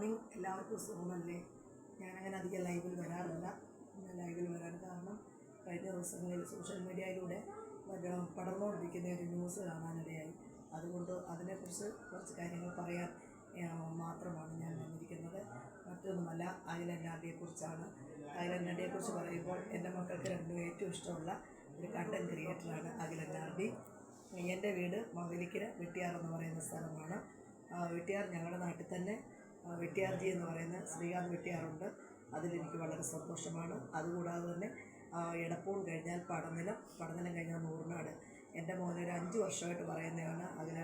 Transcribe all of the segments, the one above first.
Morning എല്ലാവർക്കും സുഖമല്ലേ? ഞാനങ്ങനെ അധികം ലൈവിൽ വരാറില്ല. ലൈവിൽ വരാൻ കാരണം കഴിഞ്ഞ ദിവസങ്ങളിൽ സോഷ്യൽ മീഡിയയിലൂടെ പടർന്നുകൊണ്ടിരിക്കുന്ന ഒരു ന്യൂസ് കാണാനിടയായി. അതുകൊണ്ട് അതിനെക്കുറിച്ച് കുറച്ച് കാര്യങ്ങൾ പറയാൻ മാത്രമാണ് ഞാൻ വന്നിരിക്കുന്നത്. മറ്റൊന്നുമല്ല, അഖിലന്നാടിയെക്കുറിച്ചാണ്. അഖിലന്നാടിയെക്കുറിച്ച് പറയുമ്പോൾ എൻ്റെ മക്കൾക്ക് രണ്ടും ഏറ്റവും ഇഷ്ടമുള്ള ഒരു കണ്ടൻറ് ക്രിയേറ്ററാണ് അഖിലന്നാടി. എൻ്റെ വീട് മാവേലിക്കര വെട്ടിയാർ എന്ന് പറയുന്ന സ്ഥലമാണ്. വെട്ടിയാർ ഞങ്ങളുടെ നാട്ടിൽ തന്നെ വെട്ടിയാർജി എന്ന് പറയുന്ന ശ്രീകാന്ത് വെട്ടിയാറുണ്ട്. അതിലെനിക്ക് വളരെ സന്തോഷമാണ്. അതുകൂടാതെ തന്നെ എടപ്പൂൺ കഴിഞ്ഞാൽ പടനിലം കഴിഞ്ഞാൽ നൂറിനാട്. എൻ്റെ മോനൊരു 5 വർഷമായിട്ട് പറയുന്നതാണ് അതിൽ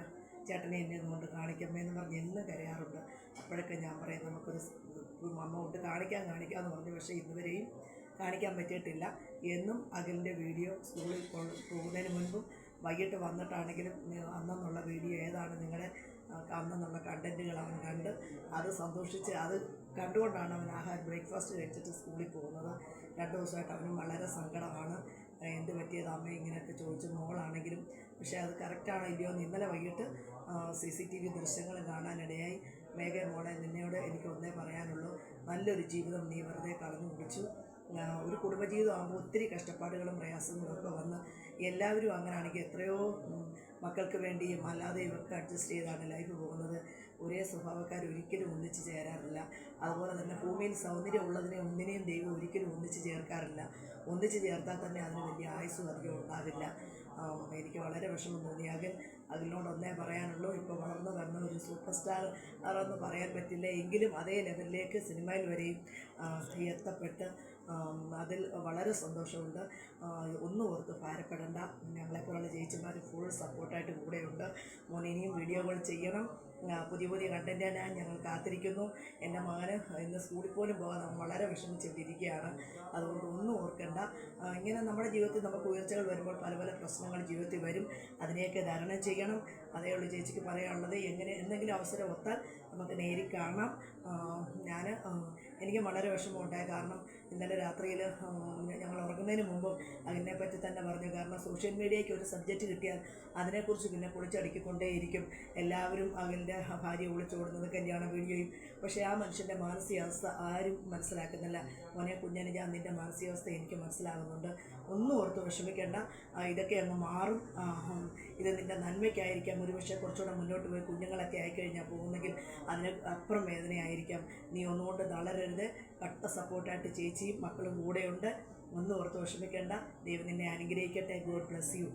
ചേട്ടനെ എന്നെ കൊണ്ട് കാണിക്കമ്മേന്ന് പറഞ്ഞ് എന്നും കരയാറുണ്ട്. അപ്പോഴൊക്കെ ഞാൻ പറയും നമുക്കൊരു അമ്മ കൊണ്ട് കാണിക്കാമെന്ന് പറഞ്ഞു. പക്ഷേ ഇന്നുവരെയും കാണിക്കാൻ പറ്റിയിട്ടില്ല. എന്നും അഖിലിൻ്റെ വീഡിയോ സ്കൂളിൽ പോകുന്നതിന് മുൻപും വൈകിട്ട് വന്നിട്ടാണെങ്കിലും അന്നെന്നുള്ള വീഡിയോ ഏതാണ് നിങ്ങളുടെ അന്നെന്നുള്ള കണ്ടൻറ്റുകൾ അവൻ കണ്ട് അത് സന്തോഷിച്ച് അത് കണ്ടുകൊണ്ടാണ് അവൻ ബ്രേക്ക്ഫാസ്റ്റ് കഴിച്ചിട്ട് സ്കൂളിൽ പോകുന്നത്. 2 ദിവസമായിട്ട് അവനും വളരെ സങ്കടമാണ്. എന്ത് പറ്റിയത് അമ്മ ഇങ്ങനെയൊക്കെ ചോദിച്ചു മോളാണെങ്കിലും. പക്ഷേ അത് കറക്റ്റാണോ ഇല്ലയോ എന്ന് ഇന്നലെ വൈകിട്ട് CCTV ദൃശ്യങ്ങൾ കാണാനിടയായി. മേഘ മോളെ, നിന്നോട് എനിക്ക് ഒന്നേ പറയാനുള്ളൂ, നല്ലൊരു ജീവിതം നീ വെറുതെ കളഞ്ഞു കുടിച്ചു. ഒരു കുടുംബജീവിതം ആകുമ്പോൾ ഒത്തിരി കഷ്ടപ്പാടുകളും പ്രയാസങ്ങളും ഒക്കെ വന്ന് എല്ലാവരും അങ്ങനെയാണെങ്കിൽ എത്രയോ മക്കൾക്ക് വേണ്ടിയും അല്ലാതെ ഇവർക്ക് അഡ്ജസ്റ്റ് ചെയ്താണ് ലൈഫ് പോകുന്നത്. ഒരേ സ്വഭാവക്കാർ ഒരിക്കലും ഒന്നിച്ച് ചേരാറില്ല. അതുപോലെ തന്നെ ഭൂമിയിൽ സൗന്ദര്യം ഉള്ളതിനെ ഒന്നിനെയും ദൈവം ഒരിക്കലും ഒന്നിച്ച് ചേർക്കാറില്ല. ഒന്നിച്ച് ചേർത്താൽ തന്നെ അതിന് വലിയ ആയുസ്സും അധികം ഉണ്ടാവില്ല. എനിക്ക് വളരെ വിഷമം തോന്നി. അതിനോട് ഒന്നേ പറയാനുള്ളൂ, ഇപ്പോൾ വളർന്നു വന്ന ഒരു സൂപ്പർ സ്റ്റാർ എന്ന് പറയാൻ പറ്റില്ല എങ്കിലും അതേ ലെവലിലേക്ക് സിനിമയിൽ വരെയും എത്തപ്പെട്ട് അതിൽ വളരെ സന്തോഷമുണ്ട്. ഒന്നും ഓർത്ത് ഭാരപ്പെടേണ്ട. ഞങ്ങളെപ്പോലുള്ള ചേച്ചിമാർ ഫുൾ സപ്പോർട്ടായിട്ട് കൂടെയുണ്ട്. മോൻ ഇനിയും വീഡിയോകൾ ചെയ്യണം, പുതിയ കണ്ടൻറ്റിനായി ഞങ്ങൾ കാത്തിരിക്കുന്നു. എൻ്റെ മകന് ഇന്ന് സ്കൂളിൽ പോലും പോകാൻ വളരെ വിഷമിച്ചിട്ടിരിക്കുകയാണ്. അതുകൊണ്ട് ഒന്നും ഓർക്കേണ്ട. ഇങ്ങനെ നമ്മുടെ ജീവിതത്തിൽ നമുക്ക് ഉയർച്ചകൾ വരുമ്പോൾ പല പ്രശ്നങ്ങൾ ജീവിതത്തിൽ വരും. അതിനെയൊക്കെ തരണം ചെയ്യണം. അതേ ഉള്ളൂ ചേച്ചിക്ക് പറയാനുള്ളത്. എന്തെങ്കിലും അവസരം ഒത്താൽ നമുക്ക് നേരിൽ കാണാം. എനിക്ക് വളരെ വിഷമമുണ്ടായി. കാരണം ഇന്നലെ രാത്രിയിൽ ഞങ്ങൾ ഉറങ്ങുന്നതിന് മുമ്പ് അതിനെപ്പറ്റി തന്നെ പറഞ്ഞു. കാരണം സോഷ്യൽ മീഡിയയ്ക്ക് ഒരു സബ്ജക്റ്റ് കിട്ടിയാൽ അതിനെക്കുറിച്ച് പിന്നെ പൊളിച്ചടുക്കിക്കൊണ്ടേയിരിക്കും. എല്ലാവരും അതിൻ്റെ ഭാര്യ ഒളിച്ചോടുന്നത് കല്യാണ വീഡിയോയും. പക്ഷേ ആ മനുഷ്യൻ്റെ മാനസികാവസ്ഥ ആരും മനസ്സിലാക്കുന്നില്ല. മോനെ കുഞ്ഞന്, ഞാൻ നിൻ്റെ മാനസികാവസ്ഥ എനിക്ക് മനസ്സിലാകുന്നുണ്ട്. ഒന്നും ഓർത്ത് വിഷമിക്കേണ്ട. ഇതൊക്കെ അങ്ങ് മാറും. ഇത് നിൻ്റെ നന്മയ്ക്കായിരിക്കാം. ഒരുപക്ഷെ കുറച്ചുകൂടെ മുന്നോട്ട് പോയി കുഞ്ഞുങ്ങളൊക്കെ ആയിക്കഴിഞ്ഞാൽ പോകുന്നെങ്കിൽ അതിന് അപ്പുറം വേദനയായിരിക്കാം. നീ ഒന്നുകൊണ്ട് തളരരുത്. കട്ട സപ്പോർട്ടായിട്ട് ചേച്ചിയും മക്കളും കൂടെയുണ്ട്. ഒന്നും ഓർത്ത് വിഷമിക്കേണ്ട. ദൈവം നിന്നെ അനുഗ്രഹിക്കട്ടെ. God bless you.